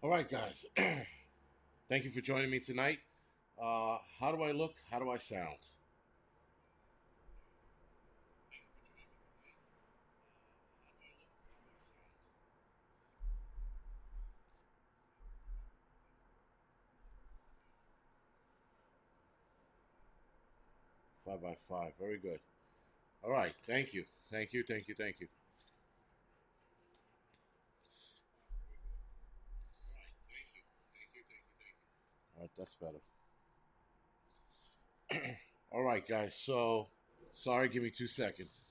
All right, guys. Thank you for joining me tonight. How do I look? How do I sound? 5 by 5. Very good. All right. Thank you. Thank you. Thank you. Thank you. All right. That's better. All right, guys. So, sorry. Give me 2 seconds.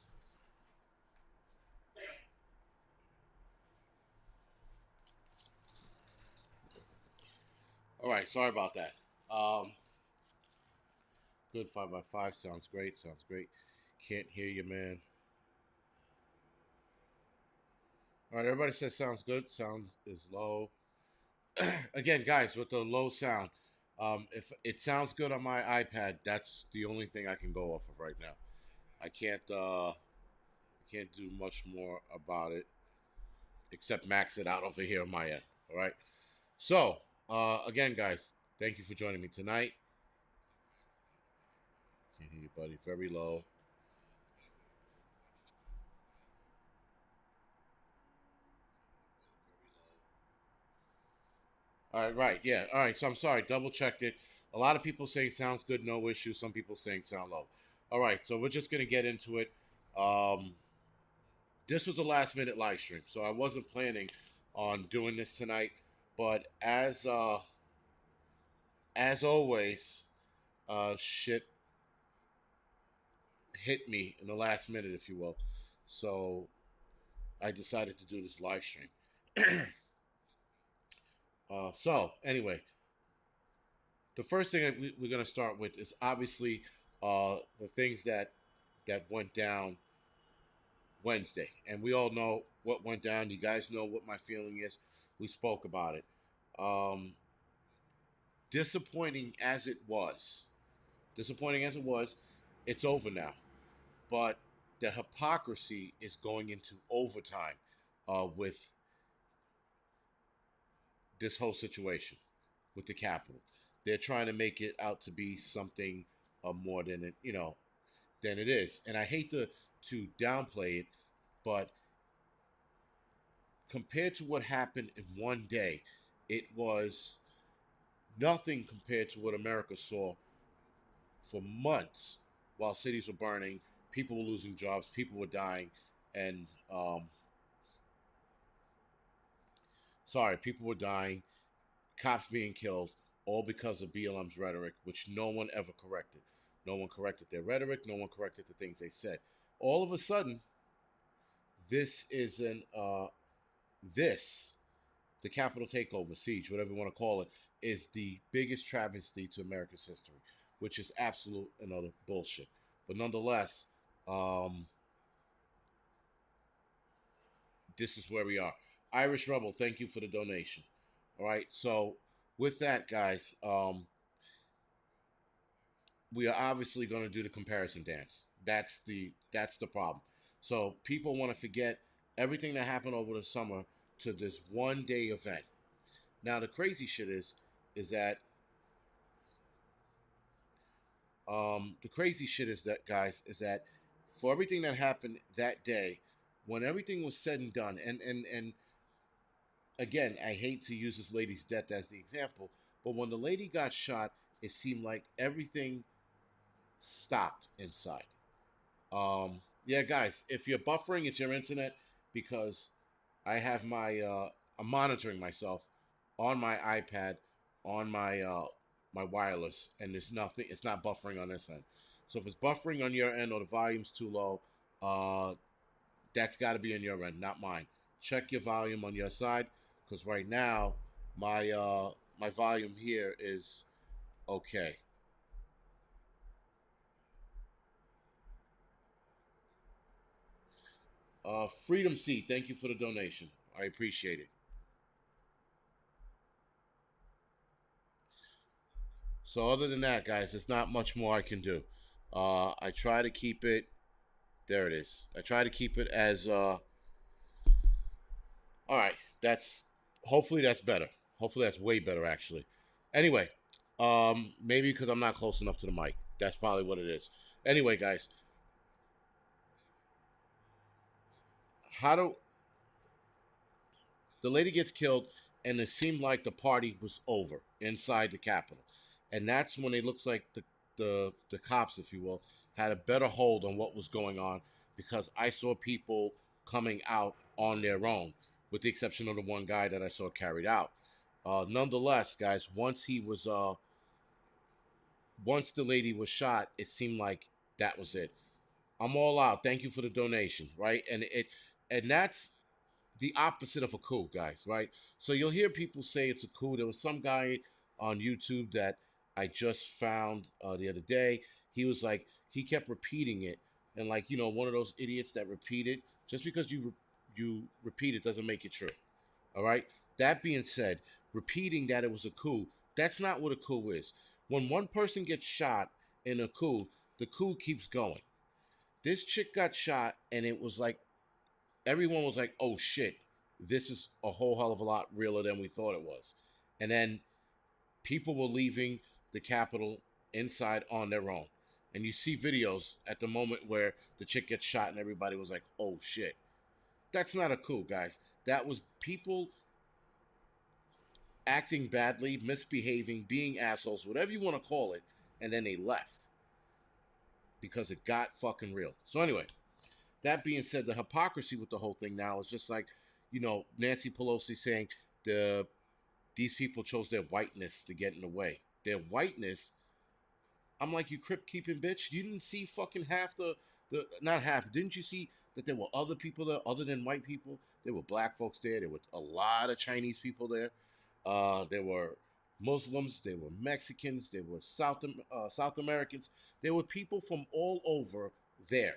All right. Sorry about that. Um, Good. 5 by 5. Sounds great. Sounds great. Can't hear you, man. All right. Everybody says sounds good. Sound is low. Again, guys, with the low sound, if it sounds good on my iPad, that's the only thing I can go off of right now. I can't do much more about it except max it out over here on my end. All right. So again, guys, thank you for joining me tonight. Can't hear you, buddy. Very low. All right, right, yeah. All right, so I'm sorry, double checked it. A lot of people saying sounds good, no issue. Some people saying sound low. All right, so we're just gonna get into it. Um, this was a last minute live stream, so I wasn't planning on doing this tonight. But as always, shit hit me in the last minute, if you will. So I decided to do this live stream. So anyway, the first thing that we're going to start with is obviously the things that went down Wednesday, and we all know what went down. You guys know what my feeling is. We spoke about it. Um, disappointing as it was, disappointing as it was, it's over now. But the hypocrisy is going into overtime with this whole situation with the Capitol. They're trying to make it out to be something more than than it is, and I hate to downplay it, but compared to what happened in one day, it was nothing compared to what America saw for months while cities were burning, people were losing jobs, people were dying, and people were dying, cops being killed, all because of BLM's rhetoric, which no one ever corrected. No one corrected their rhetoric. No one corrected the things they said. All of a sudden, this is an this the Capitol takeover, siege, whatever you want to call it, is the biggest travesty to America's history, which is absolute and utter bullshit. But nonetheless, um, this is where we are. Irish Rebel, thank you for the donation. All right, so with that, guys, we are obviously going to do the comparison dance. That's the problem. So people want to forget everything that happened over the summer to this one day event. Now the crazy shit is that the crazy shit is that, guys, is that for everything that happened that day, when everything was said and done, and again, I hate to use this lady's death as the example, but when the lady got shot, it seemed like everything stopped inside. Yeah, guys, if you're buffering, it's your internet because I have I'm monitoring myself on my iPad, on my wireless, and there's nothing. It's not buffering on this end. So if it's buffering on your end or the volume's too low, uh, that's got to be on your end, not mine. Check your volume on your side because right now my volume here is okay. Freedom Seed, thank you for the donation. I appreciate it. So other than that, guys, there's not much more I can do. I try to keep it. There it is. I try to keep it as. All right, that's hopefully that's better. Hopefully that's way better actually. Anyway, maybe because I'm not close enough to the mic. That's probably what it is. Anyway, guys, how do the lady gets killed, and it seemed like the party was over inside the Capitol, and that's when it looks like the cops, if you will, had a better hold on what was going on because I saw people coming out on their own, with the exception of the one guy that I saw carried out. Nonetheless, guys, once the lady was shot, it seemed like that was it. I'm all out. Thank you for the donation, right? And that's the opposite of a coup, guys, right? So you'll hear people say it's a coup. There was some guy on YouTube that I just found the other day. He was like, he kept repeating it, and like one of those idiots that repeat it. Just because you repeat it doesn't make it true. All right. That being said, repeating that it was a coup, that's not what a coup is. When one person gets shot in a coup, the coup keeps going. This chick got shot, and it was like everyone was like, "Oh shit, this is a whole hell of a lot realer than we thought it was." And then people were leaving the Capitol inside on their own. And you see videos at the moment where the chick gets shot, and everybody was like, "Oh shit." That's not a coup, guys. That was people acting badly, misbehaving, being assholes, whatever you want to call it, and then they left because it got fucking real. So anyway, that being said, the hypocrisy with the whole thing now is just like, Nancy Pelosi saying the these people chose their whiteness to get in the way. Their whiteness. I'm like, you crip keeping bitch. You didn't see fucking half the not half. Didn't you see that there were other people there other than white people? There were black folks there. There were a lot of Chinese people there. There were Muslims. There were Mexicans. There were South Americans. There were people from all over there.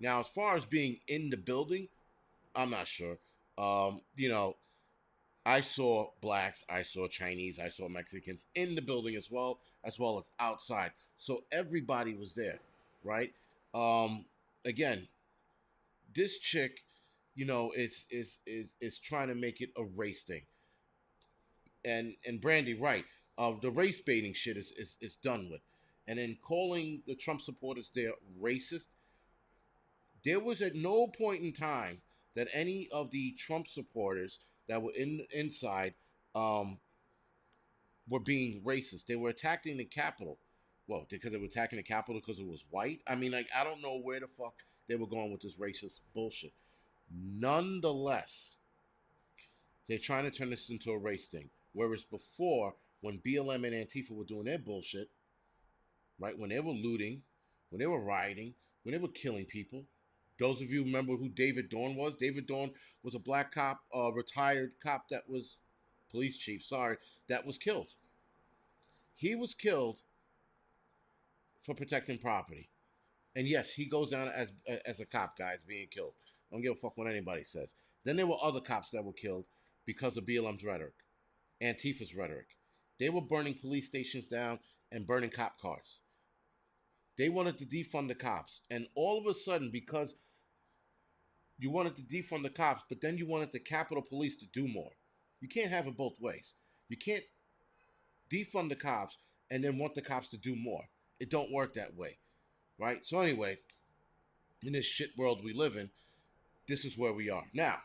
Now, as far as being in the building, I'm not sure. I saw blacks, I saw Chinese, I saw Mexicans in the building as well as outside. So everybody was there, right? Again, this chick, is trying to make it a race thing. And Brandy, right? The race baiting shit is done with. And then calling the Trump supporters there racist, there was at no point in time that any of the Trump supporters that were inside um, were being racist. They were attacking the Capitol. Well, because they were attacking the Capitol because it was white. I mean, like, I don't know where the fuck they were going with this racist bullshit. Nonetheless, they're trying to turn this into a race thing. Whereas before, when BLM and Antifa were doing their bullshit, right, when they were looting, when they were rioting, when they were killing people, those of you remember who David Dorn was? David Dorn was a black cop, retired cop that was police chief, sorry, that was killed. He was killed for protecting property. And yes, he goes down as a cop, guys, being killed. I don't give a fuck what anybody says. Then there were other cops that were killed because of BLM's rhetoric, Antifa's rhetoric. They were burning police stations down and burning cop cars. They wanted to defund the cops. And all of a sudden, because you wanted to defund the cops, but then you wanted the Capitol Police to do more. You can't have it both ways. You can't defund the cops and then want the cops to do more. It don't work that way, right? So anyway, in this shit world we live in, this is where we are. Now,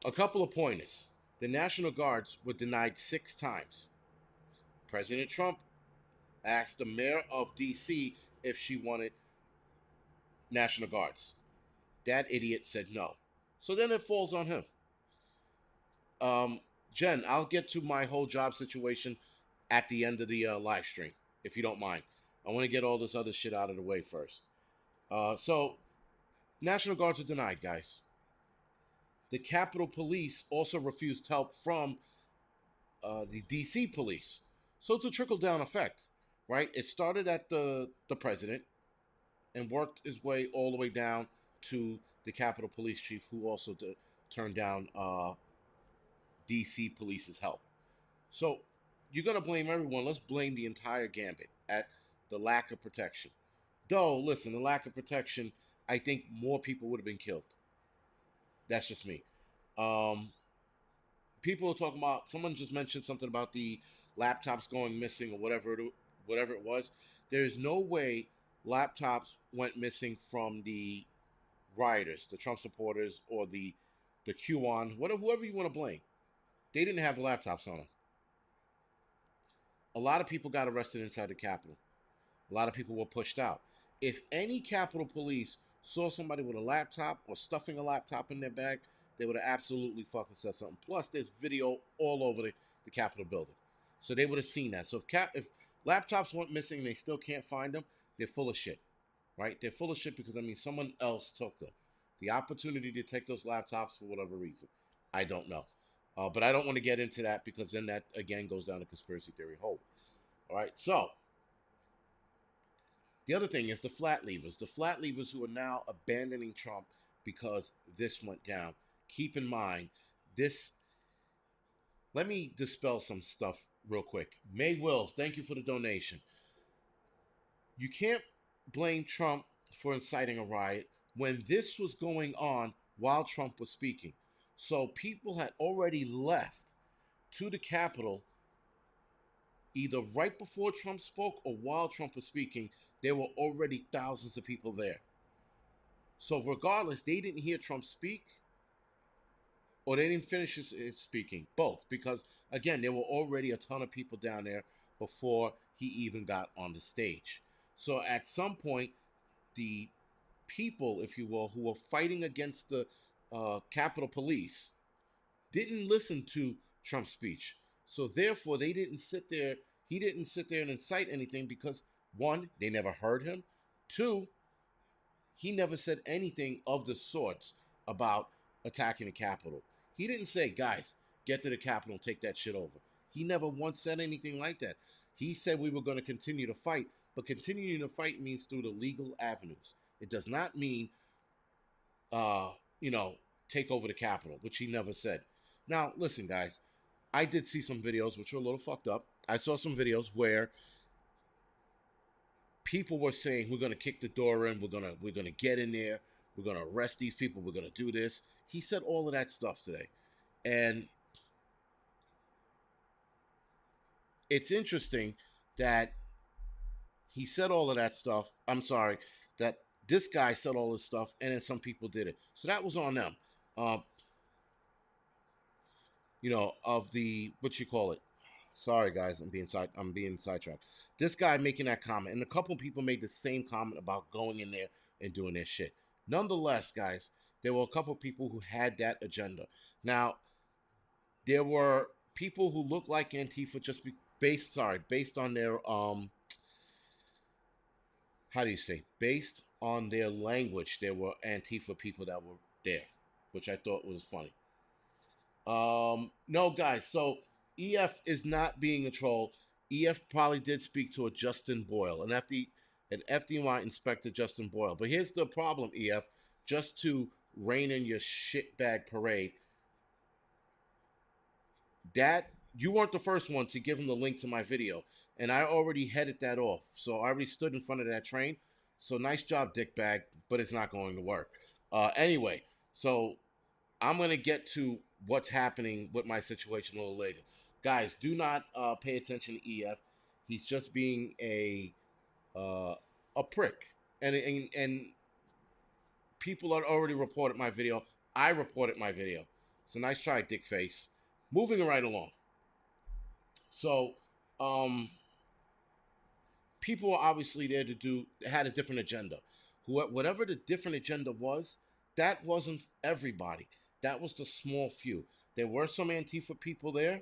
a couple of pointers. The National Guards were denied 6 times. President Trump asked the mayor of D.C. if she wanted National Guards. That idiot said no. So then it falls on him. Um, Jen, I'll get to my whole job situation at the end of the live stream, if you don't mind. I want to get all this other shit out of the way first. So, National Guards are denied, guys. The Capitol Police also refused help from the DC Police. So it's a trickle down effect, right? It started at the president and worked its way all the way down to the Capitol Police Chief, who also turned down DC Police's help. So you're gonna blame everyone. Let's blame the entire gambit at the lack of protection. Though, listen, the lack of protection, I think more people would have been killed. That's just me. Um, people are talking about. Someone just mentioned something about the laptops going missing or whatever it was. There's no way laptops went missing from the rioters, the Trump supporters, or the QAnon, whatever, whoever you want to blame. They didn't have the laptops on them. A lot of people got arrested inside the Capitol. A lot of people were pushed out. If any Capitol Police saw somebody with a laptop or stuffing a laptop in their bag, they would have absolutely fucking said something. Plus, there's video all over the Capitol building. So they would have seen that. So if laptops went missing and they still can't find them, they're full of shit, right? They're full of shit because, I mean, someone else took them. The opportunity to take those laptops for whatever reason. I don't know. But I don't want to get into that because then that, again, goes down the conspiracy theory hole. All right, so the other thing is the flat leavers. The flat leavers who are now abandoning Trump because this went down. Keep in mind, this. Let me dispel some stuff real quick. May Wills, thank you for the donation. You can't blame Trump for inciting a riot when this was going on while Trump was speaking. So people had already left to the Capitol either right before Trump spoke or while Trump was speaking. There were already thousands of people there. So regardless, they didn't hear Trump speak or they didn't finish his speaking. Both, because again, there were already a ton of people down there before he even got on the stage. So at some point, the people, if you will, who were fighting against the Capitol Police didn't listen to Trump's speech. So therefore, they didn't sit there. He didn't sit there and incite anything because one, they never heard him. Two, he never said anything of the sorts about attacking the Capitol. He didn't say, guys, get to the Capitol and take that shit over. He never once said anything like that. He said we were going to continue to fight, but continuing to fight means through the legal avenues. It does not mean, uh, you know, take over the Capitol, which he never said. Now, listen, guys, I did see some videos which were a little fucked up. I saw some videos where people were saying we're gonna kick the door in, we're gonna get in there, we're gonna arrest these people, we're gonna do this. He said all of that stuff today, and it's interesting that he said all of that stuff. I'm sorry that this guy said all this stuff, and then some people did it. So that was on them. Um, of the what you call it. Sorry, guys, I'm being sidetracked. This guy making that comment, and a couple people made the same comment about going in there and doing their shit. Nonetheless, guys, there were a couple people who had that agenda. Now, there were people who looked like Antifa based on their how do you say, based on their language. There were Antifa people that were there, which I thought was funny. No, guys. So EF is not being a troll. EF probably did speak to a Justin Boyle, an FDNY inspector, Justin Boyle. But here's the problem, EF. Just to rein in your shitbag parade, that you weren't the first one to give him the link to my video, and I already headed that off. So I already stood in front of that train. So nice job, dickbag, but it's not going to work. Anyway, so I'm going to get to what's happening with my situation a little later. Guys, do not pay attention to EF. He's just being a prick. And people had already reported my video. I reported my video. So nice try, dick face. Moving right along. So, people were obviously there had a different agenda. Whatever the different agenda was, that wasn't everybody. That was the small few. There were some Antifa people there,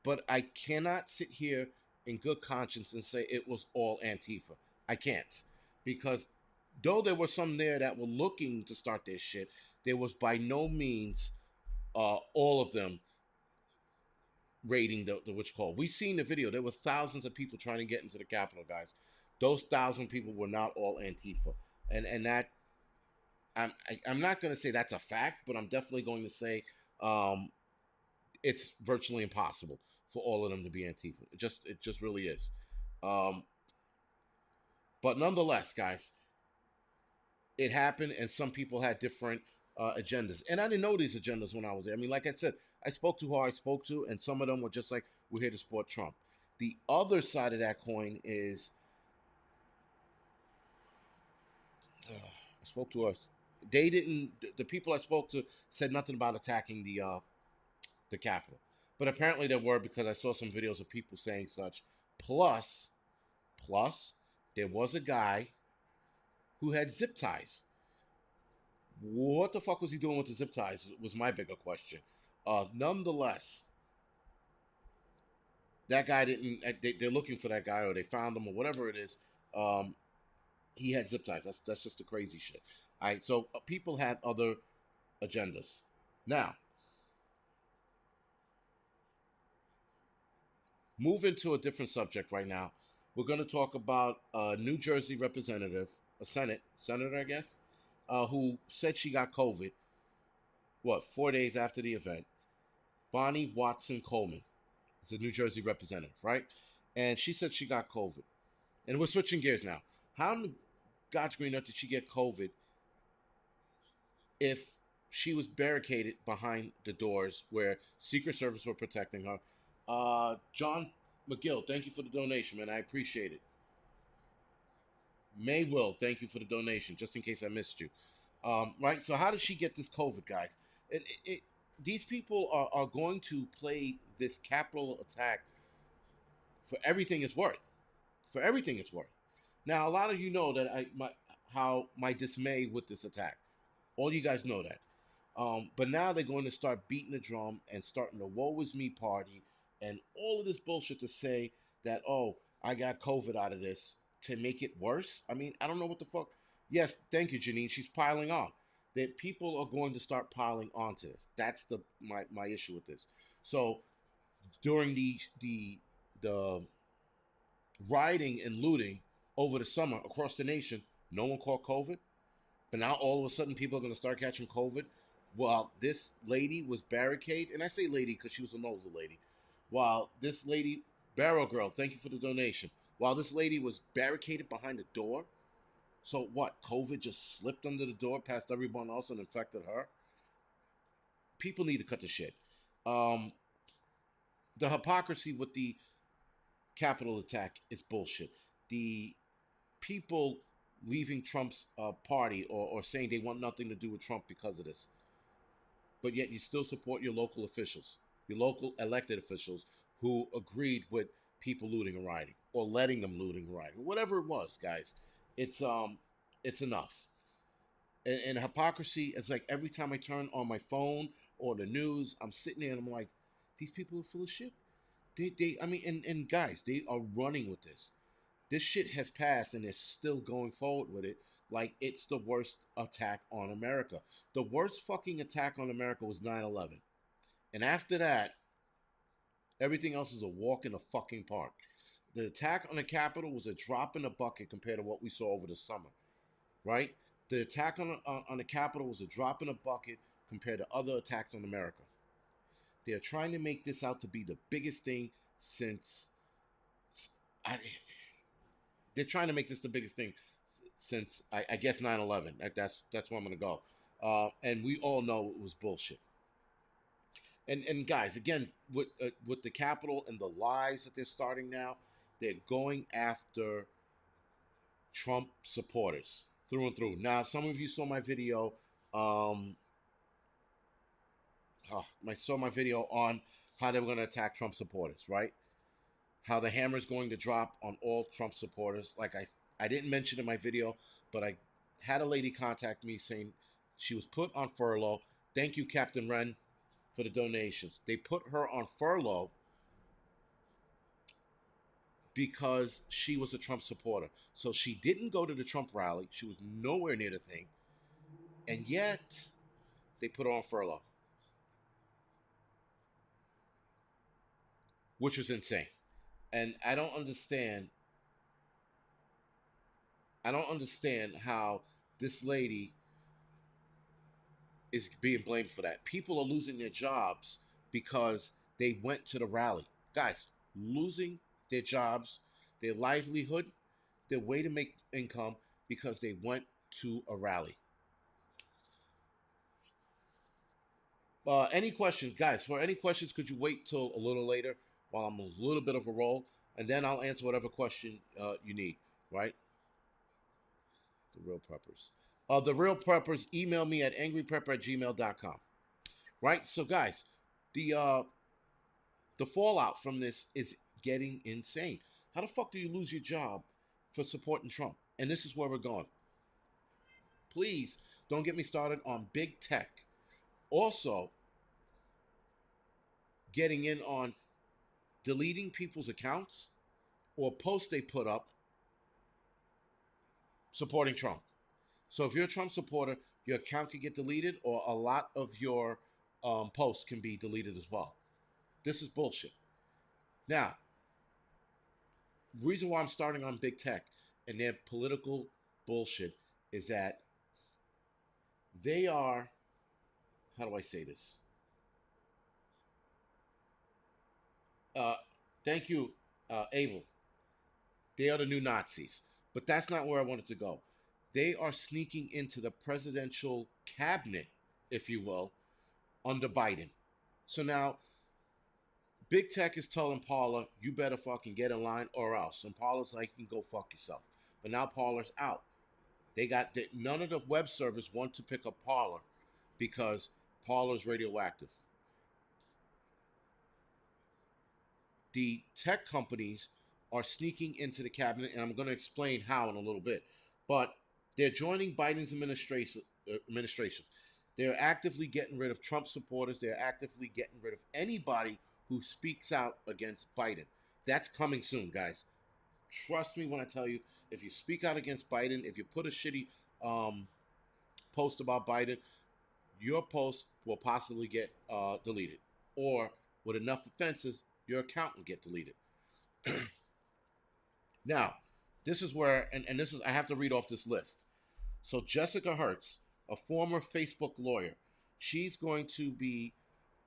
but I cannot sit here in good conscience and say it was all Antifa. I can't. Because though there were some there that were looking to start their shit, there was by no means all of them raiding the which call. We've seen the video. There were thousands of people trying to get into the Capitol, guys. Those 1,000 people were not all Antifa. And that I'm not going to say that's a fact, but I'm definitely going to say it's virtually impossible for all of them to be Antifa. It just really is. But nonetheless, guys, it happened, and some people had different agendas. And I didn't know these agendas when I was there. I mean, like I said, I spoke to who I spoke to, and some of them were just like, we're here to support Trump. The other side of that coin is I spoke to us. They didn't. The people I spoke to said nothing about attacking the Capitol, but apparently there were because I saw some videos of people saying such. Plus, plus, there was a guy who had zip ties. What the fuck was he doing with the zip ties? Was my bigger question. Nonetheless, that guy didn't. They're looking for that guy, or they found him, or whatever it is. Um, he had zip ties. That's just the crazy shit. All right, so people had other agendas. Now, move into a different subject right now. We're going to talk about a New Jersey representative, a senator, I guess, who said she got COVID. What 4 days after the event? Bonnie Watson Coleman is a New Jersey representative, right? And she said she got COVID. And we're switching gears now. How in God's green earth did she get COVID if she was barricaded behind the doors where Secret Service were protecting her? John McGill, thank you for the donation, man. I appreciate it. May Will, thank you for the donation, just in case I missed you. Right? So, how did she get this COVID, guys? These people are going to play this capital attack for everything it's worth. For everything it's worth. Now, a lot of you know that how my dismay with this attack. All you guys know that. But now they're going to start beating the drum and starting the woe is me party and all of this bullshit to say that, oh, I got COVID out of this to make it worse. I mean, I don't know what the fuck. Yes, thank you, Janine. She's piling on. That people are going to start piling onto this. That's my issue with this. So during the rioting and looting over the summer across the nation, no one caught COVID. But now all of a sudden people are going to start catching COVID. While this lady was barricaded, and I say lady because she was an older lady. While this lady, Barrel Girl, thank you for the donation. While this lady was barricaded behind the door, so what? COVID just slipped under the door past everyone else and infected her. People need to cut the shit. Um, the hypocrisy with the Capitol attack is bullshit. The people leaving Trump's party or saying they want nothing to do with Trump because of this, but yet you still support your local officials, your local elected officials who agreed with people looting and rioting or letting them looting and rioting, whatever it was, guys. It's enough. And hypocrisy. It's like every time I turn on my phone or the news, I'm sitting there and I'm like, these people are full of shit. I mean, and guys, they are running with this. This shit has passed and they're still going forward with it like it's the worst attack on America. The worst fucking attack on America was 9/11. And after that, everything else is a walk in the fucking park. The attack on the Capitol was a drop in the bucket compared to what we saw over the summer, right? The attack on the Capitol was a drop in the bucket compared to other attacks on America. They're trying to make this out to be the biggest thing since I, they're trying to make this the biggest thing since I guess 9/11. That's where I'm gonna go. And we all know it was bullshit. And guys, again, with the Capitol and the lies that they're starting now, they're going after Trump supporters through and through. Now, some of you saw my video. Um, I saw my video on how they were going to attack Trump supporters, right? How the hammer is going to drop on all Trump supporters. Like I didn't mention in my video, but I had a lady contact me saying she was put on furlough. Thank you, Captain Wren, for the donations. They put her on furlough because she was a Trump supporter. So she didn't go to the Trump rally. She was nowhere near the thing. And yet they put her on furlough, which was insane. And I don't understand how this lady is being blamed for that. People are losing their jobs because they went to the rally. Guys, losing their jobs, their livelihood, their way to make income because they went to a rally. Any questions, guys? For any questions, could you wait till a little later while I'm a little bit of a roll, and then I'll answer whatever question you need. Right? The real preppers. The real preppers. Email me at angryprepper@gmail.com. Right? So, guys, the fallout from this is getting insane. How the fuck do you lose your job for supporting Trump? And this is where we're going. Please don't get me started on big tech. Also, getting in on deleting people's accounts or posts they put up supporting Trump. So if you're a Trump supporter, your account can get deleted, or a lot of your posts can be deleted as well. This is bullshit. Now, reason why I'm starting on big tech and their political bullshit is that they are, how do I say this? Uh, Thank you, Abel. They are the new Nazis. But that's not where I wanted to go. They are sneaking into the presidential cabinet, if you will, under Biden. So now, big tech is telling Paula, you better fucking get in line or else. And Paula's like, you can go fuck yourself. But now Paula's out. None of the web servers want to pick up Parler because Parler's radioactive. The tech companies are sneaking into the cabinet, and I'm going to explain how in a little bit. But they're joining Biden's administration. They're actively getting rid of Trump supporters. They're actively getting rid of anybody who speaks out against Biden. That's coming soon, guys. Trust me when I tell you, if you speak out against Biden, if you put a shitty post about Biden, your post will possibly get deleted. Or with enough offenses, your account will get deleted. Now, this is where, and this is, I have to read off this list. So, Jessica Hertz, a former Facebook lawyer, she's going to be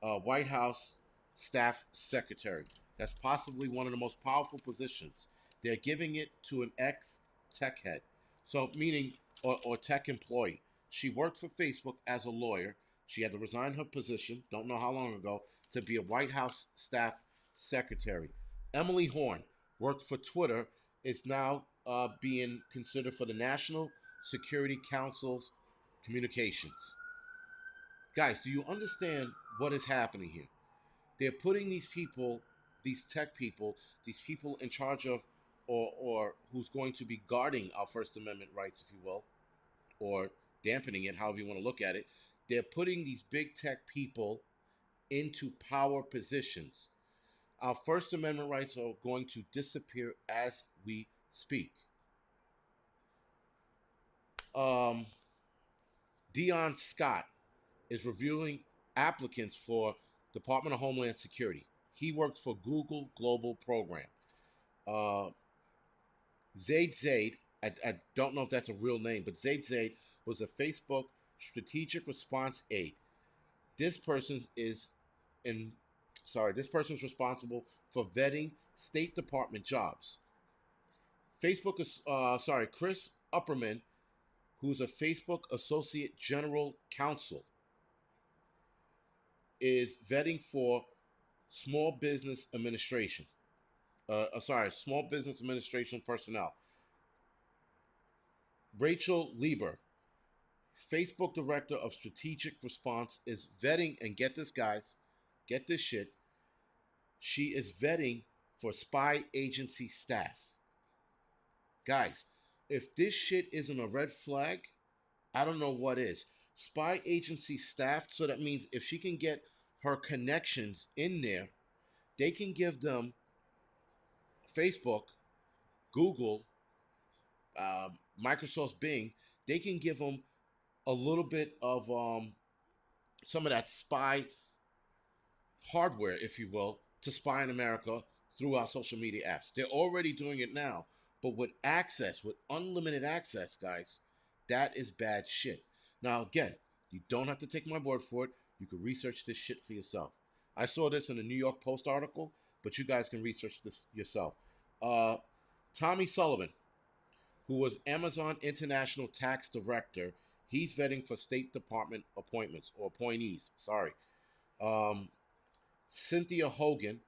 a White House staff secretary. That's possibly one of the most powerful positions. They're giving it to an ex tech head, so meaning or tech employee. She worked for Facebook as a lawyer. She had to resign her position, don't know how long ago, to be a White House staff secretary. Emily Horn worked for Twitter, is now being considered for the National Security Council's communications. Guys, do you understand what is happening here? They're putting these people, these tech people, these people in charge of, or who's going to be guarding our First Amendment rights, if you will, or dampening it, however you want to look at it. They're putting these big tech people into power positions. Our First Amendment rights are going to disappear as we speak. Dion Scott is reviewing applicants for Department of Homeland Security. He worked for Google Global Program. Uh, Zaid, I don't know if that's a real name, but Zaid was a Facebook strategic response aide. This person is in, this person is responsible for vetting State Department jobs. Facebook is, Chris Upperman, who's a Facebook Associate General Counsel, is vetting for Small Business Administration. Small Business Administration personnel. Rachel Lieber, Facebook Director of Strategic Response, is vetting, and get this, guys, get this shit. She is vetting for spy agency staff. Guys, if this shit isn't a red flag, I don't know what is. Spy agency staff, so that means if she can get her connections in there, they can give them Facebook, Google, Microsoft's Bing, they can give them a little bit of some of that spy hardware, if you will, to spy in America through our social media apps. They're already doing it now, but with access, with unlimited access, guys, that is bad shit. Now, again, you don't have to take my word for it. You can research this shit for yourself. I saw this in a New York Post article, but you guys can research this yourself. Tommy Sullivan, who was Amazon International Tax Director, he's vetting for State Department appointments or appointees. Sorry. Um, Cynthia Hogan,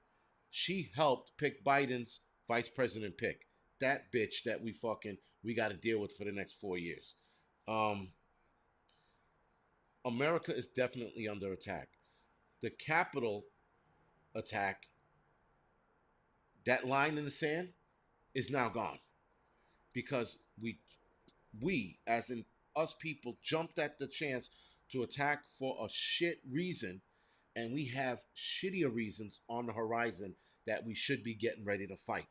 she helped pick Biden's vice president pick. That bitch that we got to deal with for the next 4 years. Um, America is definitely under attack. The Capitol attack, that line in the sand, is now gone because we as in us people jumped at the chance to attack for a shit reason, and we have shittier reasons on the horizon that we should be getting ready to fight.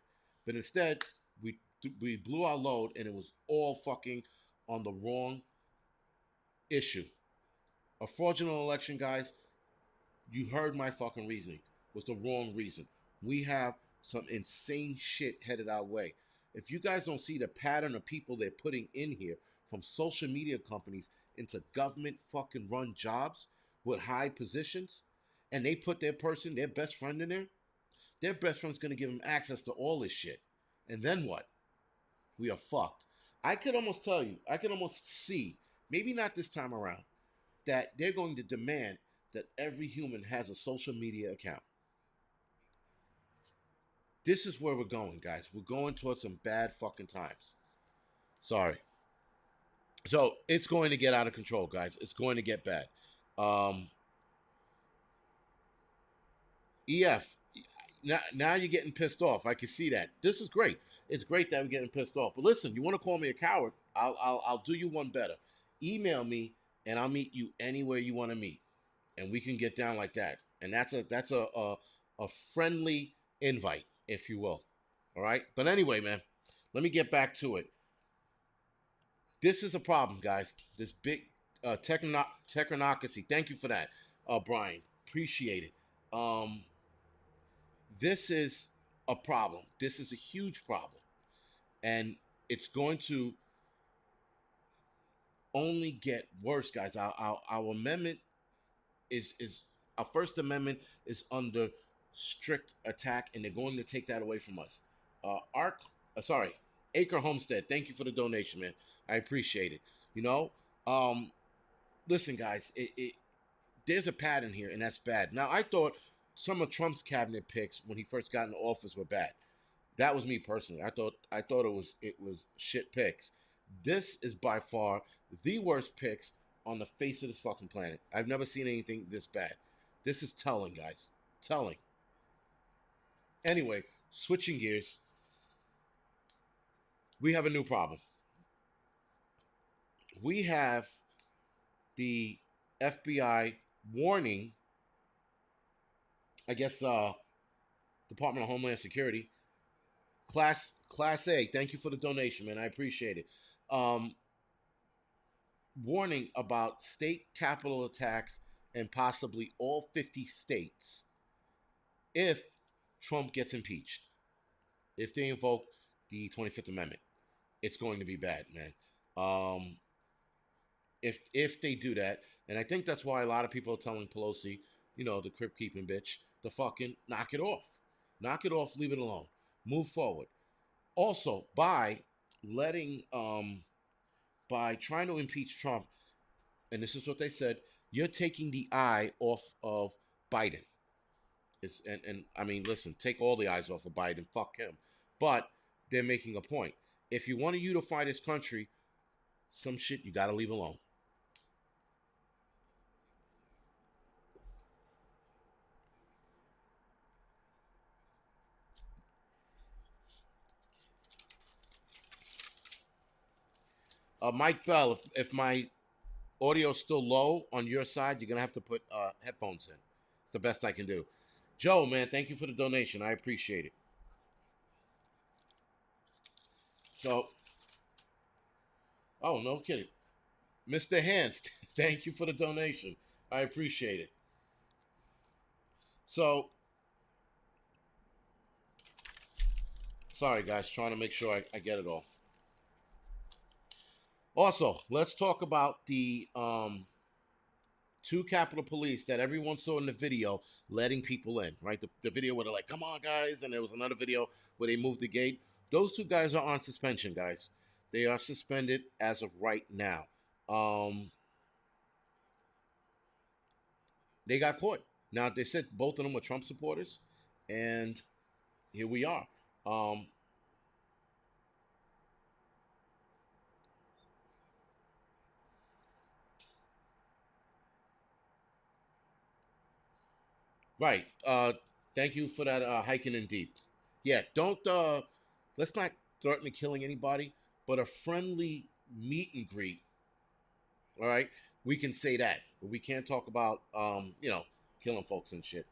But instead, we blew our load, and it was all fucking on the wrong issue. A fraudulent election, guys. You heard my fucking reasoning. Was the wrong reason. We have some insane shit headed our way. If you guys don't see the pattern of people they're putting in here, from social media companies into government fucking run jobs with high positions, and they put their best friend in there, their best friend's gonna give them access to all this shit. And then what? We are fucked. I could almost see, maybe not this time around, that they're going to demand that every human has a social media account. This is where we're going, guys. We're going towards some bad fucking times. Sorry. So it's going to get out of control, guys. It's going to get bad. Um, EF, now you're getting pissed off. I can see that. This is great. It's great that we're getting pissed off. But listen, you want to call me a coward? I'll do you one better. Email me, and I'll meet you anywhere you want to meet, and we can get down like that. And that's a friendly invite, if you will. All right. But anyway, man, let me get back to it. This is a problem, guys. This big technocracy. Thank you for that, Brian. Appreciate it. This is a problem. This is a huge problem, and it's going to only get worse, guys. Our amendment is our First Amendment is under strict attack, and they're going to take that away from us. Ark, sorry, Acre Homestead. Thank you for the donation, man. I appreciate it. You know, um, listen, guys, there's a pattern here, and that's bad. Now, I thought some of Trump's cabinet picks when he first got into office were bad. That was me personally. I thought it was shit picks. This is by far the worst picks on the face of this fucking planet. I've never seen anything this bad. This is telling, guys. Telling. Anyway, switching gears, we have a new problem. We have the FBI warning, I guess, Department of Homeland Security, Class A. Thank you for the donation, man. I appreciate it. Um, Warning about state capital attacks in possibly all 50 states if Trump gets impeached. If they invoke the 25th Amendment, it's going to be bad, man. Um, if they do that, and I think that's why a lot of people are telling Pelosi, the crypt keeping bitch, to fucking knock it off, leave it alone, move forward. Also, letting by trying to impeach Trump, and this is what they said, you're taking the eye off of Biden. And I mean, listen, take all the eyes off of Biden, fuck him. But they're making a point. If you want to unify this country, some shit you got to leave alone. Mike Bell, if my audio's still low on your side, you're gonna have to put headphones in. It's the best I can do. Joe, man, thank you for the donation. I appreciate it. So, oh, no kidding. Mr. Hans, thank you for the donation. I appreciate it. So, sorry guys, trying to make sure I get it all. Also, let's talk about the two Capitol Police that everyone saw in the video letting people in, right? The video where they're like, come on, guys. And there was another video where they moved the gate. Those two guys are on suspension, guys. They are suspended as of right now. They got caught. Now they said both of them were Trump supporters, and here we are. Um, right. Thank you for that hiking in deep. Yeah, don't let's not threaten killing anybody, but a friendly meet and greet. All right, we can say that, but we can't talk about killing folks and shit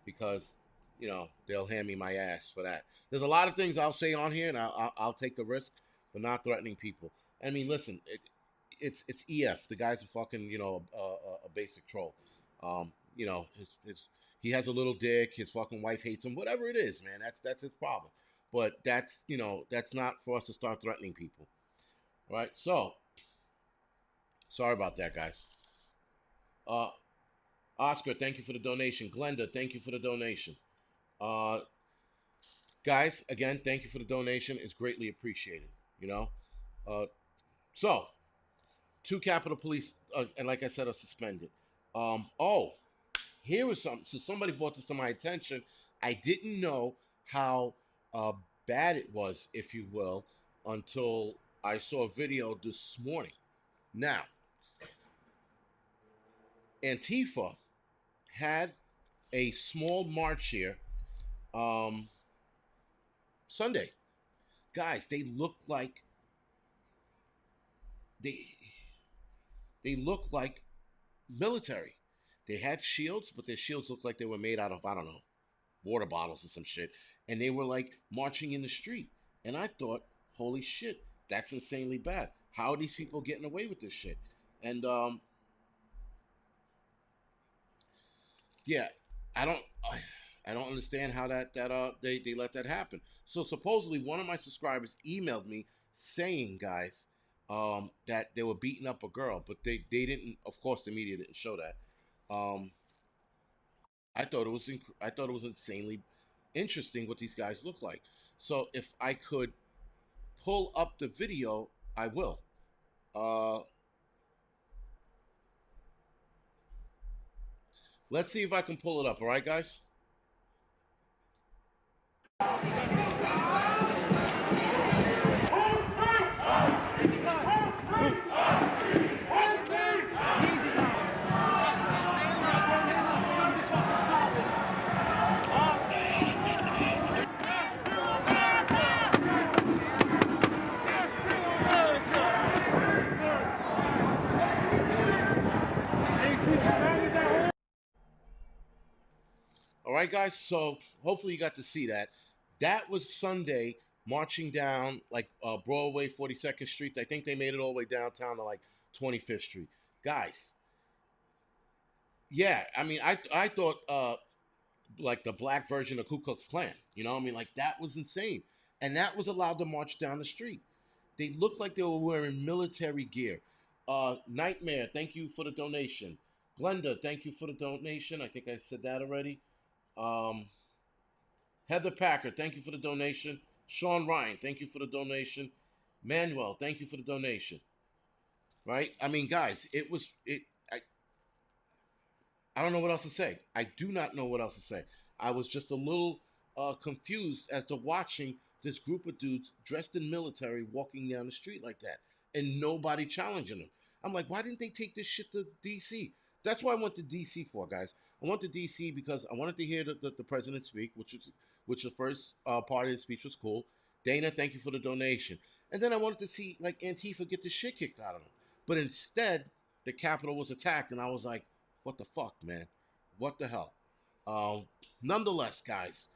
because they'll hand me my ass for that. There's a lot of things I'll say on here, and I'll take the risk, but not threatening people. I mean, listen, it's EF. The guy's a fucking a basic troll. His he has a little dick. His fucking wife hates him. Whatever it is, man, that's his problem. But that's not for us to start threatening people. All right, so sorry about that, guys. Uh, Oscar, thank you for the donation. Glenda, thank you for the donation. Uh, guys, again, thank you for the donation. It's greatly appreciated. You know, uh, so two Capitol Police, and like I said, are suspended. Oh, here was something. So somebody brought this to my attention. I didn't know how uh, bad it was, if you will, until I saw a video this morning. Now, Antifa had a small march here um, Sunday. Guys, they they look like military. They had shields, but their shields looked like they were made out of, I don't know, water bottles or some shit. And they were like marching in the street. And I thought, holy shit, that's insanely bad. How are these people getting away with this shit? And yeah, I don't I don't understand how they let that happen. So supposedly one of my subscribers emailed me saying, guys, that they were beating up a girl, but they didn't. Of course, the media didn't show that. Um, I thought it was insanely interesting what these guys look like. So if I could pull up the video, I will. Uh, let's see if I can pull it up. All right, guys. All right, guys. So hopefully you got to see that. That was Sunday marching down like Broadway, 42nd Street. I think they made it all the way downtown to like 25th Street. Guys, yeah. I mean, I thought like the black version of Ku Klux Klan. You know, I mean, like that was insane, and that was allowed to march down the street. They looked like they were wearing military gear. Nightmare, thank you for the donation. Glenda, thank you for the donation. I think I said that already. Um, Heather Packer, thank you for the donation. Sean Ryan, thank you for the donation. Manuel, thank you for the donation. Right? I mean, guys, it was it. I don't know what else to say. I do not know what else to say. I was just a little confused as to watching this group of dudes dressed in military walking down the street like that and nobody challenging them. I'm like, why didn't they take this shit to DC? That's why I went to DC for, guys. I went to DC because I wanted to hear the president speak, which the first part of his speech was cool. Dana, thank you for the donation. And then I wanted to see like Antifa get the shit kicked out of them. But instead, the Capitol was attacked, and I was like, what the fuck, man? What the hell? Um, Nonetheless, guys,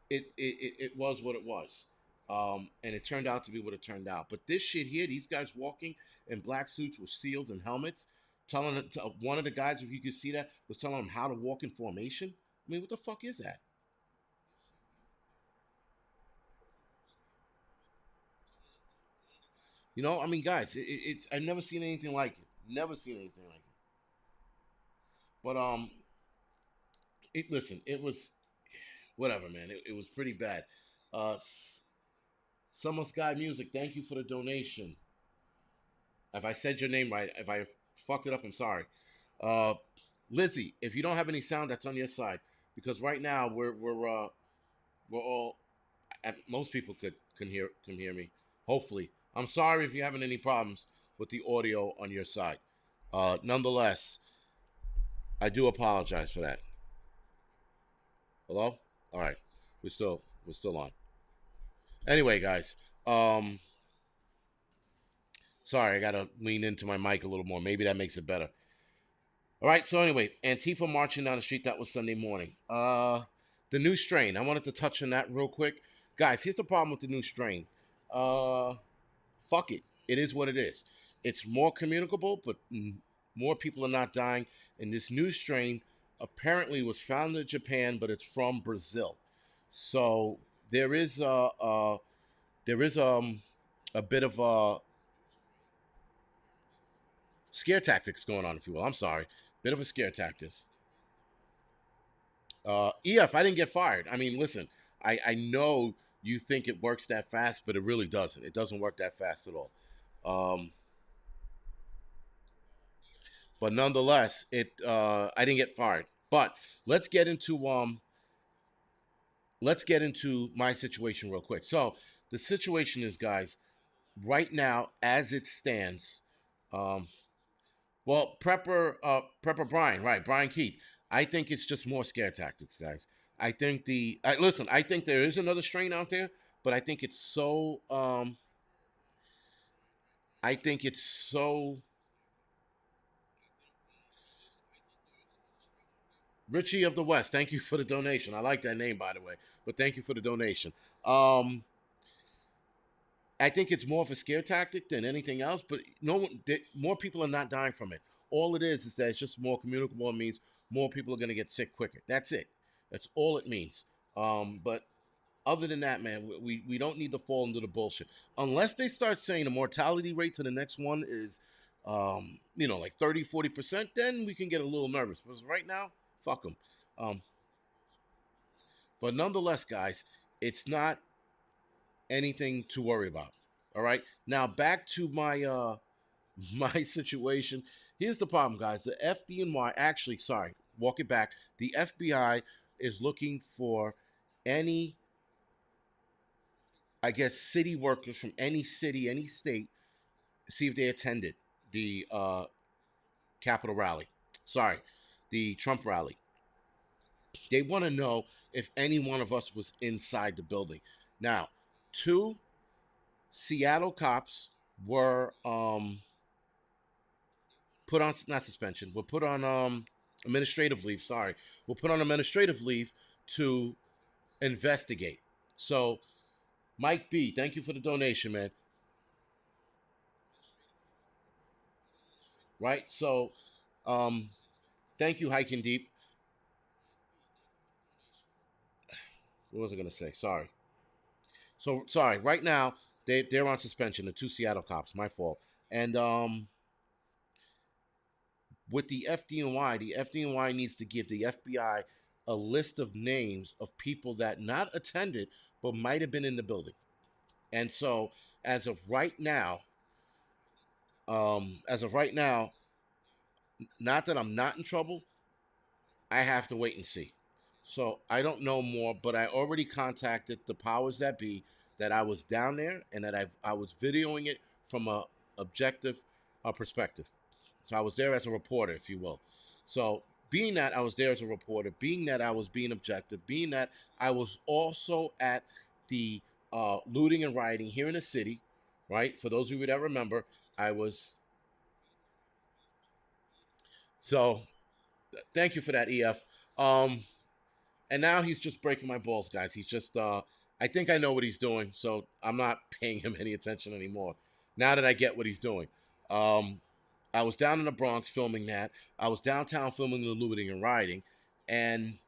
it was what it was. And it turned out to be what it turned out. But this shit here, these guys walking in black suits with shields and helmets, telling one of the guys, if you could see that, was telling him how to walk in formation. I mean, what the fuck is that? You know, I mean, guys, it's I've never seen anything like it. Never seen anything like it. But listen, it was whatever, man. It was pretty bad. Uh, Summer Sky Music, thank you for the donation. If I said your name right, if I fucked it up, I'm sorry. Uh, Lizzie, if you don't have any sound, that's on your side because right now we're all most people can hear me. Hopefully, I'm sorry if you're having any problems with the audio on your side. Nonetheless, I do apologize for that. Hello. All right, we're still on. Anyway, guys. Um, Sorry, I gotta lean into my mic a little more. Maybe that makes it better. All right. So anyway, Antifa marching down the street. That was Sunday morning. The new strain. I wanted to touch on that real quick, guys. Here's the problem with the new strain. Uh, Fuck it. It is what it is. It's more communicable, but more people are not dying. And this new strain apparently was found in Japan, but it's from Brazil. So there is there is a bit of scare tactics going on, if you will. I'm sorry, bit of a scare tactics. EF, I didn't get fired. I mean, listen, I know you think it works that fast, but it really doesn't. It doesn't work that fast at all. Um, but nonetheless, it I didn't get fired. But let's get into let's get into my situation real quick. So the situation is, guys, right now as it stands, um, well, Prepper Brian, right? Brian Keith. I think it's just more scare tactics, guys. I think listen. I think there is another strain out there, but I think it's so. I think it's so. Richie of the West. Thank you for the donation. I like that name, by the way. But thank you for the donation. Um, I think it's more of a scare tactic than anything else. But no one, more people are not dying from it. All it is that it's just more communicable. It means more people are going to get sick quicker. That's it. That's all it means. But other than that, man, we don't need to fall into the bullshit unless they start saying the mortality rate to the next one is, like 30-40%. Then we can get a little nervous. Because right now, fuck them. Um, but nonetheless, guys, it's not anything to worry about. All right. Now back to my my situation. Here's the problem, guys. The FDNY actually, sorry, walk it back. The FBI is looking for any, I guess, city workers from any city, any state, see if they attended the Capitol rally. Sorry, the Trump rally. They want to know if any one of us was inside the building. Now, two Seattle cops were put on, not suspension, were put on administrative leave. Sorry, were put on administrative leave to investigate. So, Mike B, thank you for the donation, man. Right. So, um, thank you, Hiking Deep. What was I gonna say? Sorry. So sorry. Right now they're on suspension. The two Seattle cops. My fault. And with the FDNY needs to give the FBI a list of names of people that not attended but might have been in the building. And so as of right now, not that I'm not in trouble, I have to wait and see. So I don't know more, but I already contacted the powers that be that I was down there and that I was videoing it from a objective perspective. So I was there as a reporter, if you will. So being that I was there as a reporter, being that I was being objective, being that I was also at the looting and rioting here in the city, right? For those of you that remember, I was. So thank you for that, EF. Um, and now he's just breaking my balls, guys. He's just I think I know what he's doing, so I'm not paying him any attention anymore. Now that I get what he's doing. Um I was down in the Bronx filming that. I was downtown filming the looting and rioting, and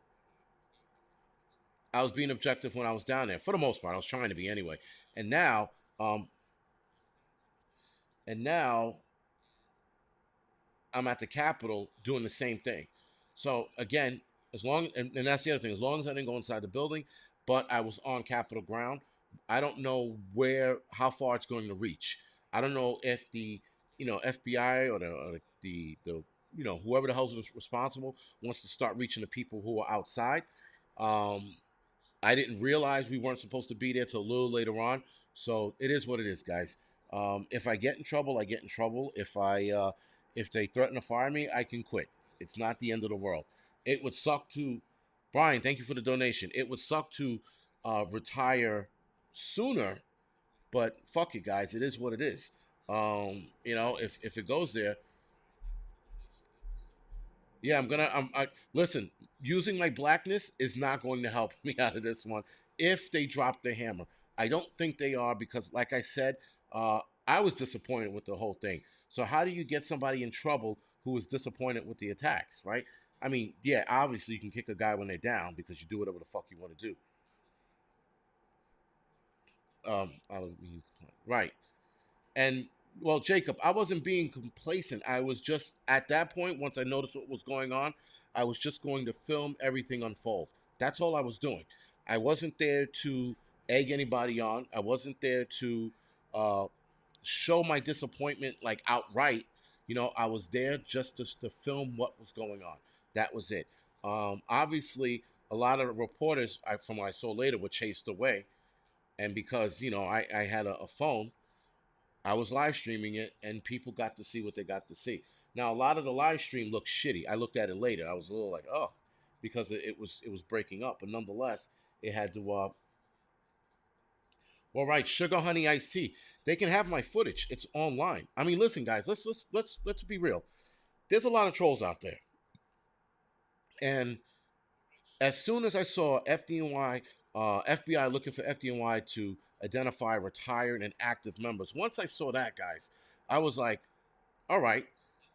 I was being objective when I was down there. For the most part, I was trying to be anyway. And now, um, and now I'm at the Capitol doing the same thing. So again, as long and that's the other thing. As long as I didn't go inside the building, but I was on Capitol ground. I don't know how far it's going to reach. I don't know if the FBI or the whoever the hell's responsible wants to start reaching the people who are outside. Um, I didn't realize we weren't supposed to be there till a little later on. So it is what it is, guys. If I get in trouble, I get in trouble. If they threaten to fire me, I can quit. It's not the end of the world. It would suck to Brian. Thank you for the donation. It would suck to retire sooner, but fuck it, guys. It is what it is. If it goes there, yeah, listen. Using my blackness is not going to help me out of this one. If they drop the hammer, I don't think they are because, like I said, I was disappointed with the whole thing. So how do you get somebody in trouble who was disappointed with the attacks, right? I mean, yeah, obviously you can kick a guy when they're down because you do whatever the fuck you want to do. I don't mean, right. And well, Jacob, I wasn't being complacent. I was just at that point, once I noticed what was going on, I was just going to film everything unfold. That's all I was doing. I wasn't there to egg anybody on. I wasn't there to uh, show my disappointment like outright. I was there just to film what was going on. That was it. Obviously, a lot of the reporters, from what I saw later, were chased away. And because, I had a phone, I was live streaming it, and people got to see what they got to see. Now, a lot of the live stream looked shitty. I looked at it later. I was a little like, oh, because it was breaking up, but nonetheless, it had to. Well, right, sugar honey iced tea. They can have my footage. It's online. I mean, listen, guys. Let's be real. There's a lot of trolls out there, and as soon as I saw FDNY, FBI looking for FDNY to identify retired and active members, once I saw that, guys, I was like, all right,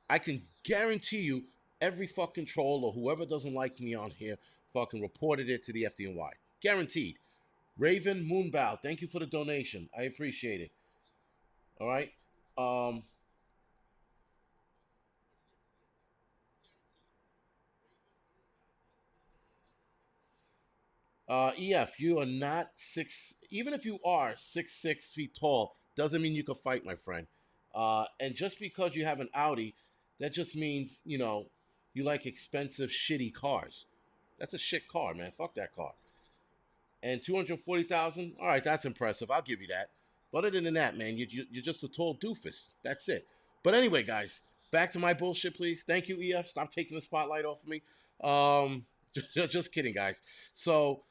I can guarantee you every fucking troll or whoever doesn't like me on here fucking reported it to the FDNY. Guaranteed. Raven Moonbow, thank you for the donation. I appreciate it. All right. Um, EF, you are not six. Even if you are 6'6" tall, doesn't mean you can fight, my friend. And just because you have an Audi, that just means you like expensive, shitty cars. That's a shit car, man. Fuck that car. And 240,000. All right, that's impressive. I'll give you that. But other than that, man, you're just a tall doofus. That's it. But anyway, guys, back to my bullshit, please. Thank you, EF. Stop taking the spotlight off of me. Um, just kidding, guys. So,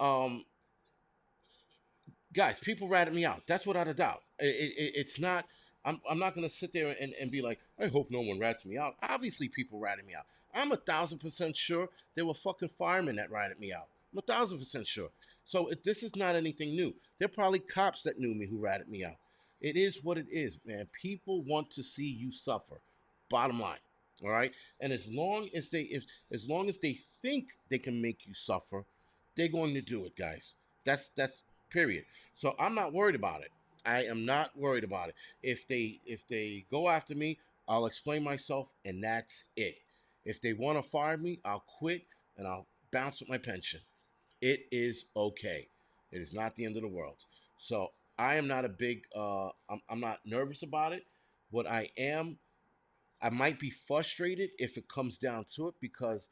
um, guys, people ratted me out. That's without a doubt. It's not. I'm not gonna sit there and be like, I hope no one rats me out. Obviously, people ratted me out. I'm 1,000% sure there were fucking firemen that ratted me out. I'm 1,000% sure. So this is not anything new. There are probably cops that knew me who ratted me out. It is what it is, man. People want to see you suffer. Bottom line. All right. And as long as they think they can make you suffer, they're going to do it, guys. That's period. So I'm not worried about it. I am not worried about it. If they go after me, I'll explain myself, and that's it. If they want to fire me, I'll quit and I'll bounce with my pension. It is okay. It is not the end of the world. So I am not a big. I'm not nervous about it. What I might be frustrated if it comes down to it because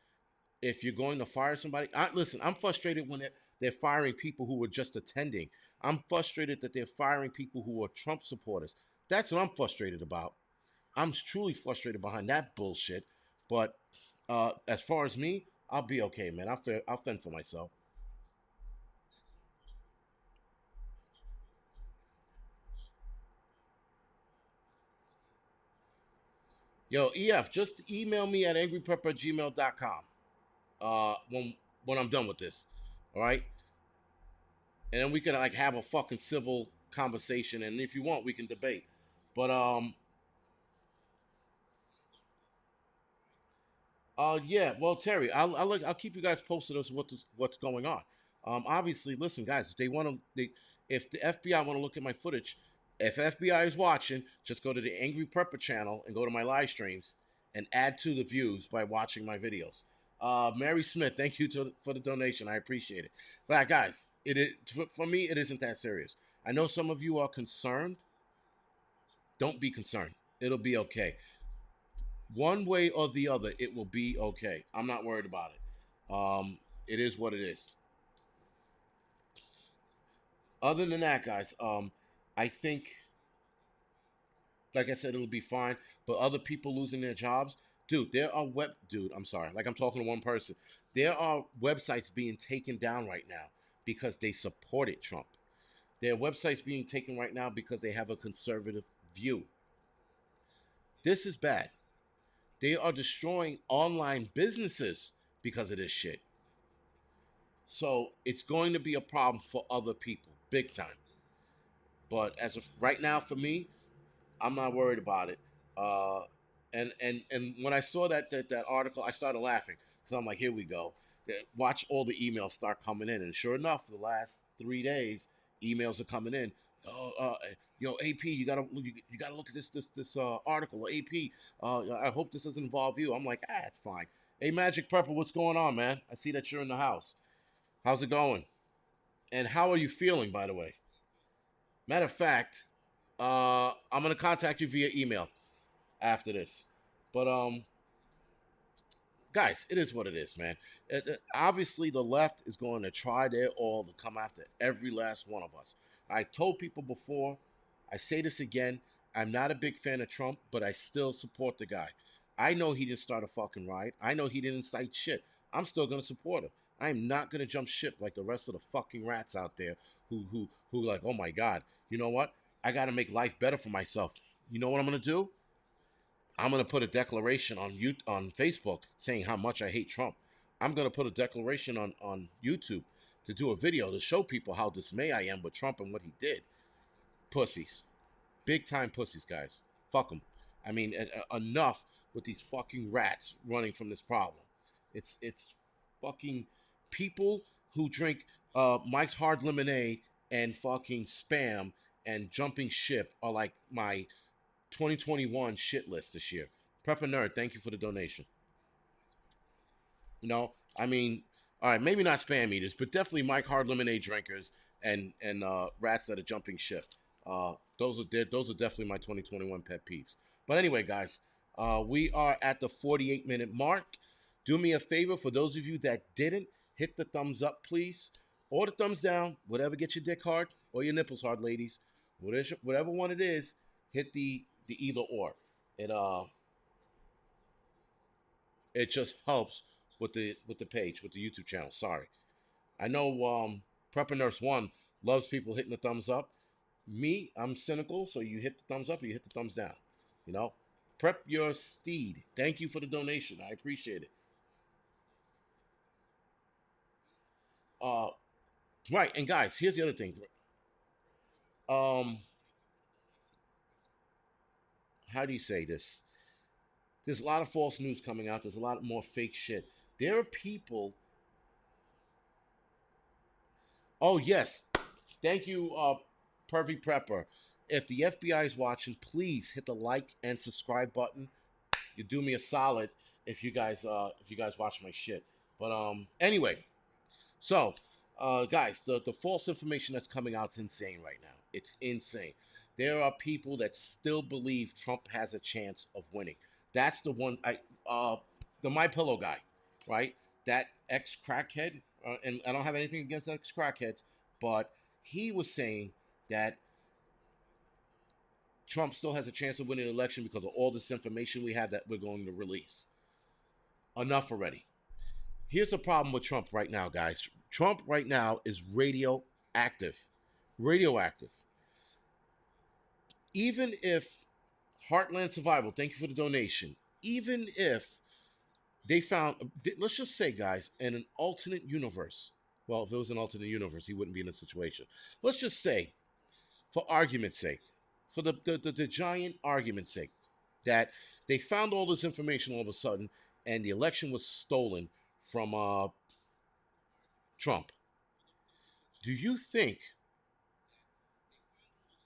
if you're going to fire somebody, listen, I'm frustrated when they're firing people who were just attending. I'm frustrated that they're firing people who are Trump supporters. That's what I'm frustrated about. I'm truly frustrated behind that bullshit. But as far as me, I'll be okay, man. I'll fend for myself. Yo, EF, just email me at angryprepper@gmail.com when I'm done with this. All right? And then we can like have a fucking civil conversation, and if you want, we can debate. But yeah. Well, Terry, I'll keep you guys posted as what's going on. Obviously, listen, guys, if the FBI want to look at my footage, if FBI is watching, just go to the Angry Prepper channel and go to my live streams and add to the views by watching my videos. Mary Smith, thank you for the donation. I appreciate it. But guys, for me, it isn't that serious. I know some of you are concerned. Don't be concerned. It'll be okay. One way or the other, it will be okay. I'm not worried about it. It is what it is. Other than that, guys, I think, like I said, it'll be fine. But other people losing their jobs, dude, I'm sorry, like I'm talking to one person. There are websites being taken down right now because they supported Trump. There are websites being taken right now because they have a conservative view. This is bad. They are destroying online businesses because of this shit. So it's going to be a problem for other people, big time. But as of right now, for me, I'm not worried about it. Uh, and when I saw that article, I started laughing because I'm like, here we go. Watch all the emails start coming in, and sure enough, for the last 3 days, emails are coming in. Oh, yo, AP, you gotta look at this article. AP, I hope this doesn't involve you. I'm like, it's fine. Hey, Magic Prepper, what's going on, man? I see that you're in the house. How's it going? And how are you feeling, by the way? Matter of fact, I'm gonna contact you via email after this. But guys, it is what it is, man. Obviously, the left is going to try their all to come after every last one of us. I told people before, I say this again. I'm not a big fan of Trump, but I still support the guy. I know he didn't start a fucking riot. I know he didn't incite shit. I'm still gonna support him. I'm not gonna jump ship like the rest of the fucking rats out there who like, oh my god, you know what? I gotta make life better for myself. You know what I'm gonna do? I'm gonna put a declaration on Facebook saying how much I hate Trump. I'm gonna put a declaration on YouTube to do a video to show people how dismayed I am with Trump and what he did. Pussies, big time pussies, guys. Fuck them. I mean, enough with these fucking rats running from this problem. It's fucking people who drink Mike's Hard Lemonade and fucking spam and jumping ship are like my 2021 shit list this year. Prepper Nerd, thank you for the donation. I mean, all right, maybe not spam eaters, but definitely Mike Hard Lemonade drinkers and rats that are jumping ship. Those are definitely my 2021 pet peeves. But anyway, guys, we are at the 48-minute mark. Do me a favor, for those of you that didn't, hit the thumbs up, please, or the thumbs down, whatever gets your dick hard or your nipples hard, ladies. Whatever one it is, hit the either or. It it just helps with the page, with the YouTube channel. Sorry, I know Prepper Nurse One loves people hitting the thumbs up. Me, I'm cynical, so you hit the thumbs up or you hit the thumbs down. You know, prep your steed. Thank you for the donation. I appreciate it. Uh, right, and guys, here's the other thing. Um, how do you say this? There's a lot of false news coming out. There's a lot more fake shit. There are people. Oh yes, thank you, Pervy Prepper. If the FBI is watching, please hit the like and subscribe button. You do me a solid if you guys watch my shit. But anyway, so guys, the false information that's coming out is insane right now. It's insane. There are people that still believe Trump has a chance of winning. That's the one the My Pillow guy, right? That ex crackhead, and I don't have anything against ex crackheads, but he was saying that Trump still has a chance of winning the election because of all this information we have that we're going to release. Enough already. Here's the problem with Trump right now, guys. Trump right now is radioactive. Radioactive. Even if Heartland Survival, thank you for the donation. Even if they found, let's just say, guys, in an alternate universe, well, if it was an alternate universe, he wouldn't be in this situation. Let's just say, for argument's sake, for the giant argument's sake, that they found all this information all of a sudden and the election was stolen from Trump. Do you think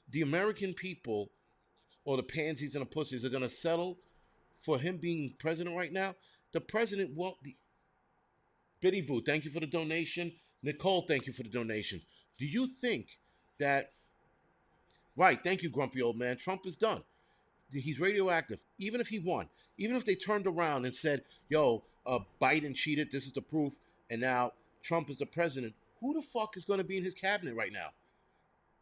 the American people or the pansies and the pussies are going to settle for him being president right now? The president won't be. Biddy Boo, thank you for the donation. Nicole, thank you for the donation. Do you think that, right, thank you, grumpy old man, Trump is done. He's radioactive. Even if he won, even if they turned around and said, "Yo, Biden cheated. This is the proof," and now Trump is the president. Who the fuck is going to be in his cabinet right now?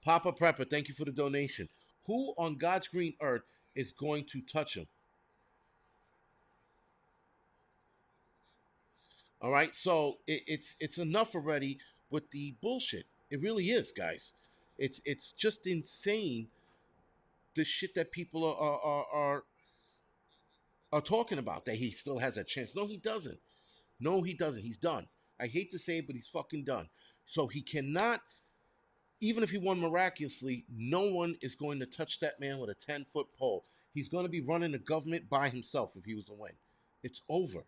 Papa Prepper, thank you for the donation. Who on God's green earth is going to touch him? All right, so it's enough already with the bullshit. It really is, guys. It's just insane the shit that people are talking about that he still has a chance. No, he doesn't. No, he doesn't. He's done. I hate to say it, but he's fucking done. So he cannot, even if he won miraculously, no one is going to touch that man with a 10-foot pole. He's going to be running the government by himself if he was to win. It's over.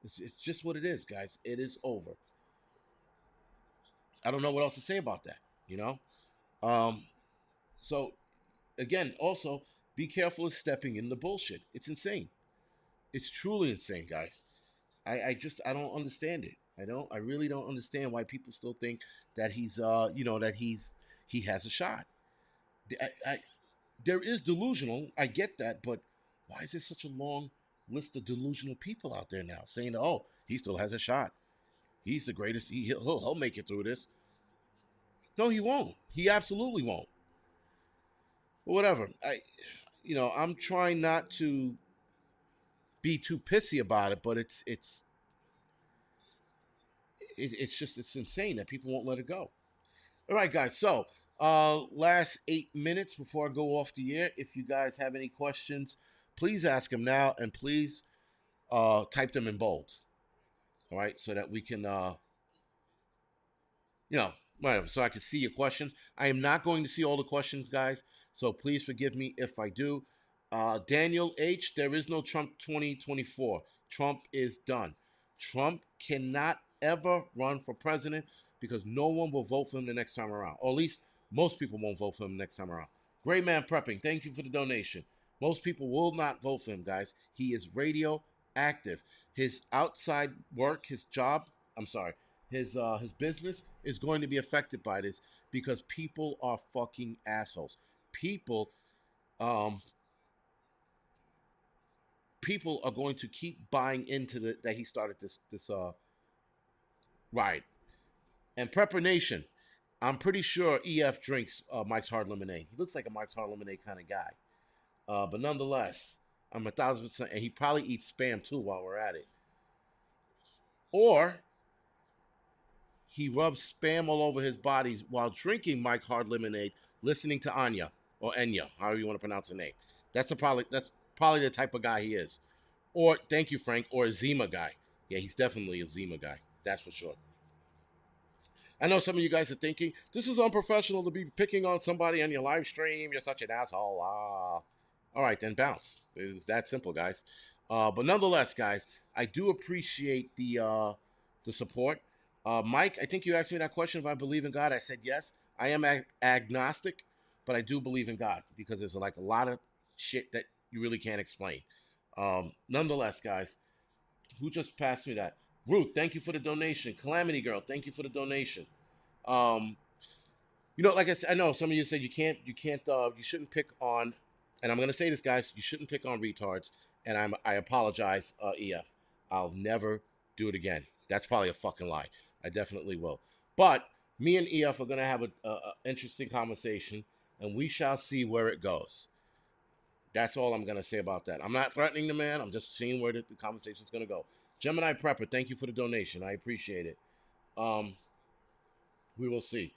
It's just what it is, guys. It is over. I don't know what else to say about that, you know? Um, so, again, also, be careful of stepping in the bullshit. It's insane. It's truly insane, guys. I don't understand it. I really don't understand why people still think that he has a shot. I there is delusional. I get that, but why is there such a long list of delusional people out there now saying, "Oh, he still has a shot. He's the greatest. He'll make it through this." No, he won't. He absolutely won't. But whatever. I'm trying not to be too pissy about it, but it's just it's insane that people won't let it go. All right, guys. So, last 8 minutes before I go off the air. If you guys have any questions, please ask them now, and please type them in bold. All right, so that we can you know, whatever, so I can see your questions. I am not going to see all the questions, guys, so please forgive me if I do. Daniel H., there is no Trump 2024. Trump is done. Trump cannot ever run for president because no one will vote for him the next time around, or at least most people won't vote for him next time around. Great man prepping, thank you for the donation. Most people will not vote for him, guys. He is radioactive. His outside work, his job, I'm sorry, his business is going to be affected by this because people are fucking assholes. People um people are going to keep buying into that he started this riot. And Prepper Nation, I'm pretty sure EF drinks Mike's Hard Lemonade. He looks like a Mike's Hard Lemonade kind of guy. But nonetheless, I'm 1,000%, and he probably eats spam too while we're at it. Or he rubs spam all over his body while drinking Mike Hard Lemonade, listening to Anya or Enya, however you want to pronounce her name. That's probably the type of guy he is. Or thank you, Frank, or a Zima guy. Yeah, he's definitely a Zima guy. That's for sure. I know some of you guys are thinking this is unprofessional to be picking on somebody on your live stream. You're such an asshole. All right, then bounce. It's that simple, guys. But nonetheless, guys, I do appreciate the support. Mike, I think you asked me that question if I believe in God. I said yes. I am agnostic, but I do believe in God because there's like a lot of shit that you really can't explain. Nonetheless, guys, who just passed me that? Ruth, thank you for the donation. Calamity Girl, thank you for the donation. Um, like I said, I know some of you said you shouldn't pick on, and I'm gonna say this, guys, you shouldn't pick on retards, and I apologize, EF. I'll never do it again. That's probably a fucking lie. I definitely will. But me and EF are gonna have a interesting conversation, and we shall see where it goes. That's all I'm gonna say about that. I'm not threatening the man. I'm just seeing where the conversation's gonna go. Gemini Prepper, thank you for the donation. I appreciate it. Um, we will see.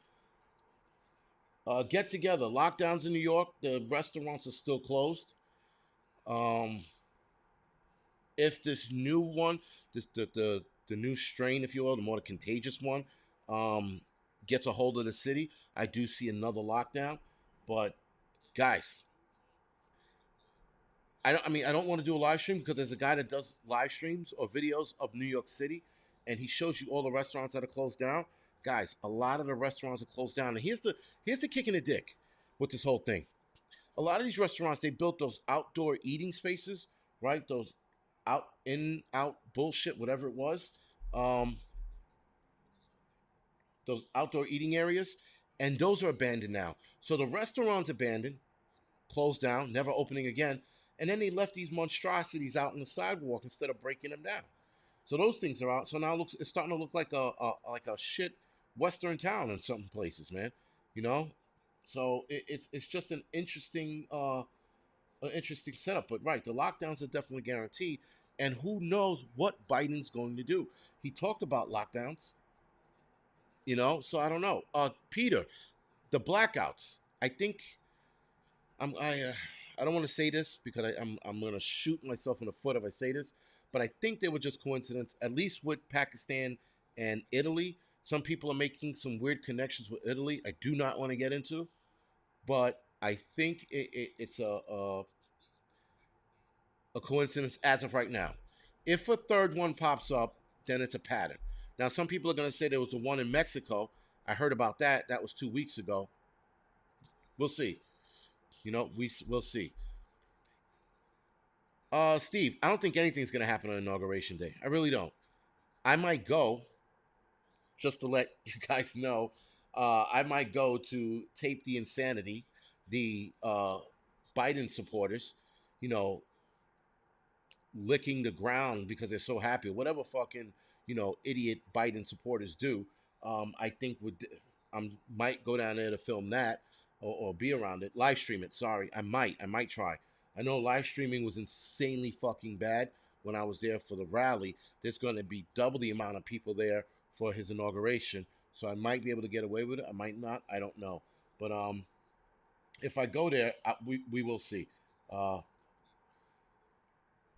Get together. Lockdowns in New York. The restaurants are still closed. Um, if this new one, the new strain, if you will, the more contagious one, um, gets a hold of the city, I do see another lockdown. But guys, I don't want to do a live stream because there's a guy that does live streams or videos of New York City, and he shows you all the restaurants that are closed down. Guys, a lot of the restaurants are closed down, and here's the kick in the dick with this whole thing. A lot of these restaurants, they built those outdoor eating spaces, right? Those out bullshit, whatever it was. Um, those outdoor eating areas, and those are abandoned now. So the restaurant's abandoned. closed down, never opening again. And then they left these monstrosities out on the sidewalk instead of breaking them down. So those things are out. So now it's starting to look like a shit western town in some places, man. You know, so it's just an interesting setup. But right, the lockdowns are definitely guaranteed, and who knows what Biden's going to do? He talked about lockdowns, so I don't know. Peter, the blackouts. I think I'm I don't want to say this because I'm going to shoot myself in the foot if I say this, but I think they were just coincidence. At least with Pakistan and Italy, some people are making some weird connections with Italy. I do not want to get into, but I think it's a coincidence as of right now. If a third one pops up, then it's a pattern. Now, some people are going to say there was the one in Mexico. I heard about that. That was 2 weeks ago. We'll see. We'll see. Steve, I don't think anything's going to happen on inauguration day. I really don't. I might go just to let you guys know. I might go to tape the insanity, the Biden supporters, you know, licking the ground because they're so happy. Whatever fucking idiot Biden supporters do, I think would I might go down there to film that or be around it, live stream it. Sorry, I might try. I know live streaming was insanely fucking bad when I was there for the rally. There's going to be double the amount of people there for his inauguration, so I might be able to get away with it. I might not. I don't know, but if I go there, we will see. Uh,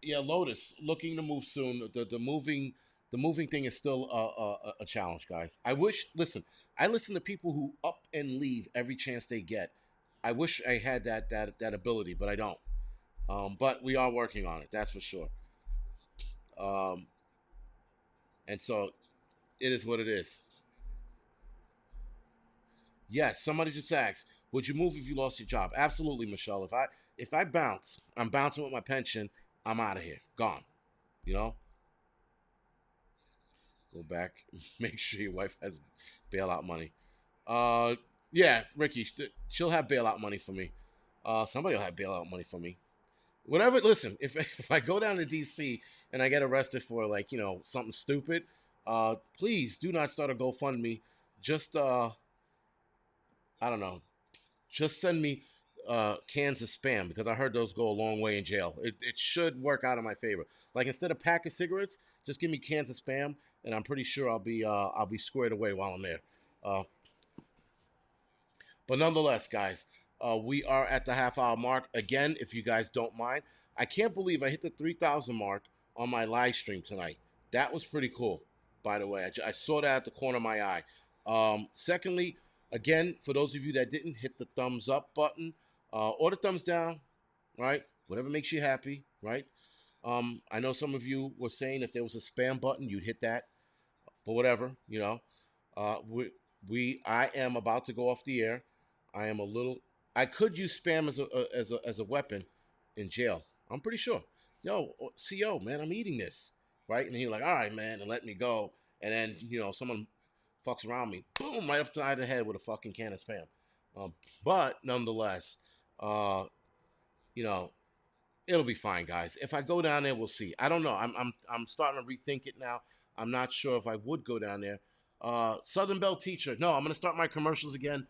yeah, Lotus looking to move soon. The moving thing is still a challenge, guys. I wish. Listen, I listen to people who up and leave every chance they get. I wish I had that ability, but I don't. But we are working on it. That's for sure. Um, and so it is what it is. Yes, somebody just asked, would you move if you lost your job? Absolutely, Michelle. If I bounce, I'm bouncing with my pension. I'm out of here, gone. You know, go back, make sure your wife has bailout money. Uh, yeah, Ricky, she'll have bailout money for me. Somebody will have bailout money for me. Whatever. Listen, if if I go down to DC and I get arrested for like something stupid, please do not start a GoFundMe. Just I don't know. Just send me cans of spam because I heard those go a long way in jail. It should work out in my favor. Like instead of pack of cigarettes, just give me cans of spam, and I'm pretty sure I'll be squared away while I'm there. Uh, but nonetheless, guys, we are at the half hour mark again. If you guys don't mind, I can't believe I hit the 3,000 mark on my live stream tonight. That was pretty cool, by the way. I saw that at the corner of my eye. Secondly, again, for those of you that didn't hit the thumbs up button or the thumbs down, right? Whatever makes you happy, right? I know some of you were saying if there was a spam button, you'd hit that, but whatever. Uh, we, I am about to go off the air. I am a little. I could use spam as a weapon in jail. I'm pretty sure. Yo, CO, man, I'm eating this, right? And he's like, all right, man, and let me go. And then someone fucks around me, boom, right upside the head with a fucking can of spam. Um, but nonetheless, uh, you know, it'll be fine, guys. If I go down there, we'll see. I don't know. I'm starting to rethink it now. I'm not sure if I would go down there. Southern Bell Teacher. No, I'm gonna start my commercials again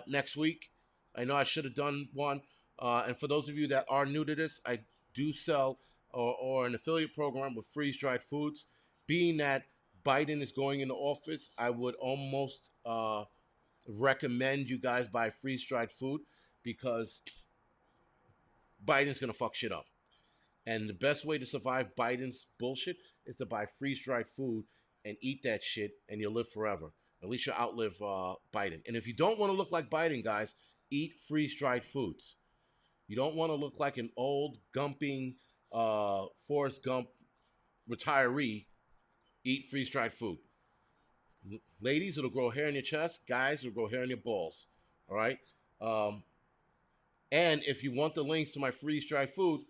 next week. I know I should have done one. And for those of you that are new to this, I do sell or an affiliate program with freeze dried foods. Being that Biden is going into office, I would almost recommend you guys buy freeze dried food because Biden's gonna fuck shit up. And the best way to survive Biden's bullshit is to buy freeze dried food and eat that shit, and you'll live forever. At least you'll outlive Biden. And if you don't want to look like Biden, guys, eat freeze dried foods. You don't want to look like an old, gumping Forrest Gump retiree. Eat freeze dried food. Ladies, it'll grow hair in your chest. Guys, it'll grow hair in your balls. All right. Um, and if you want the links to my freeze dried food,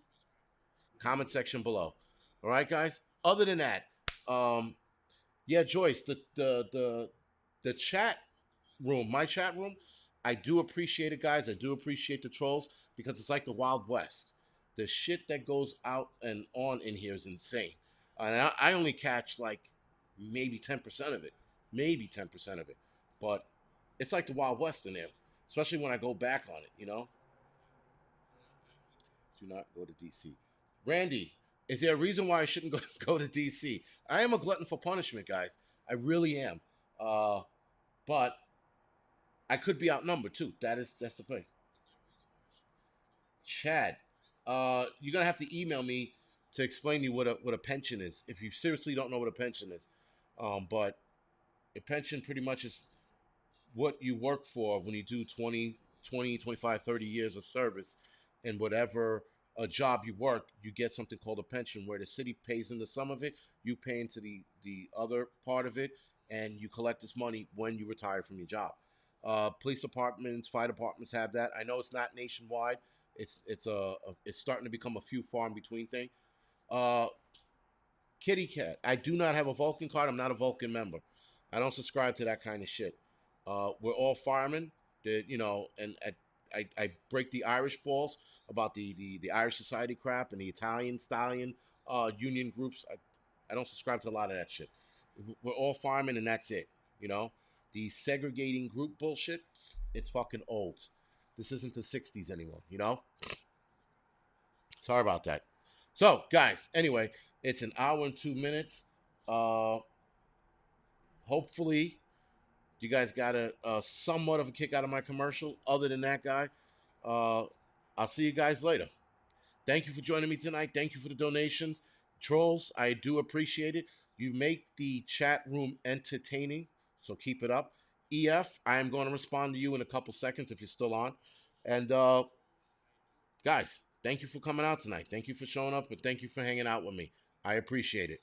comment section below. All right, guys. Other than that, um, yeah, Joyce, the chat room, my chat room, I do appreciate it, guys. I do appreciate the trolls because it's like the Wild West. The shit that goes out and on in here is insane. And I only catch like maybe 10% of it, maybe 10% of it. But it's like the Wild West in there, especially when I go back on it, you know? Do not go to DC. Randy, is there a reason why I shouldn't go to DC? I am a glutton for punishment, guys. I really am. Uh, but I could be outnumbered too. That's the play. Chad, you're gonna have to email me to explain to you what a pension is. If you seriously don't know what a pension is, but a pension pretty much is what you work for when you do 20, 25, 30 years of service, and whatever a job you work, you get something called a pension, where the city pays into some of it, you pay into the other part of it, and you collect this money when you retire from your job. Police departments, fire departments have that. I know it's not nationwide. It's starting to become a few far in between thing. Uh, Kitty Cat. I do not have a Vulcan card. I'm not a Vulcan member. I don't subscribe to that kind of shit. We're all firemen. That and I break the Irish balls about the Irish Society crap and the Italian stallion union groups. I don't subscribe to a lot of that shit. We're all firemen, and that's it. You know, the segregating group bullshit. It's fucking old. This isn't the '60s anymore. You know. Sorry about that. So, guys, anyway, it's an hour and 2 minutes. Uh, Hopefully, you guys got a somewhat of a kick out of my commercial. Other than that, guy, uh, I'll see you guys later. Thank you for joining me tonight. Thank you for the donations. Trolls, I do appreciate it. You make the chat room entertaining, so keep it up. EF, I am going to respond to you in a couple seconds if you're still on. And guys, thank you for coming out tonight. Thank you for showing up, and thank you for hanging out with me. I appreciate it.